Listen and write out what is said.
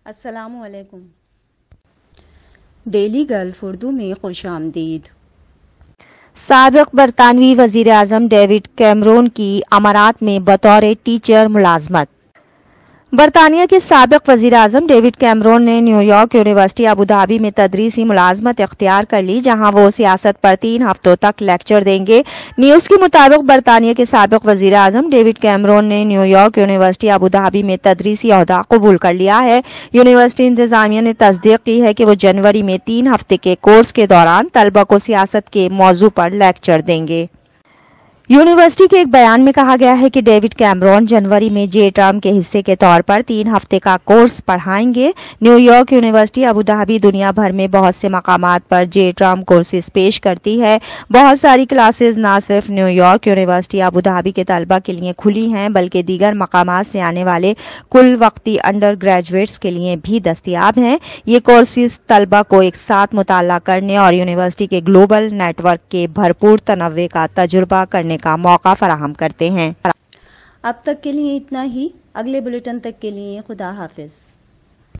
السلام علیکم۔ Daily golf Urdu میں خوش آمدید۔ سابق برطانوی وزیر اعظم ڈیوڈ کیمرون کی امارات میں بطور ٹیچر ملازمت۔ برطانیہ کے سابق وزیر اعظم ڈیوڈ کیمرون نے نیو یارک یونیورسٹی ابوظہبی میں تدریسی ملازمت اختیار کر لی، جہاں وہ سیاست پر 3 ہفتوں تک لیکچر دیں گے۔ نیوز کے مطابق برطانیہ کے سابق وزیر اعظم ڈیوڈ کیمرون نے نیو یارک یونیورسٹی ابوظہبی میں تدریسی عہدہ قبول کر لیا ہے۔ یونیورسٹی انتظامیہ نے تصدیق کی ہے کہ وہ جنوری میں 3 ہفتے کے کورس کے دوران طلبہ کو سیاست کے موضوع پر لیکچر دیں گے۔ یونیورسٹی کے ایک بیان میں کہا گیا ہے کہ ڈیوڈ کیمرون جنوری میں جے ٹرم کے حصے کے طور پر 3 ہفتے کا کورس پڑھائیں گے۔ نیو یارک یونیورسٹی ابوظہبی دنیا بھر میں بہت سے مقامات پر جے ٹرم کورسز پیش کرتی ہے۔ بہت ساری کلاسز نہ صرف نیو یارک یونیورسٹی ابوظہبی کے طلبہ کے لیے کھلی ہیں، بلکہ دیگر مقامات سے آنے والے کل وقتی انڈر گریجویٹس کے لیے بھی دستیاب ہیں۔ یہ کورسز طلبہ کو ایک ساتھ مطالعہ کرنے اور یونیورسٹی کے گلوبل نیٹ ورک کے بھرپور تنوع کا تجربہ کرنے کا موقع فراہم کرتے ہیں۔ اب تک کے لیے اتنا ہی۔ اگلے بلیٹن تک کے لیے خدا حافظ۔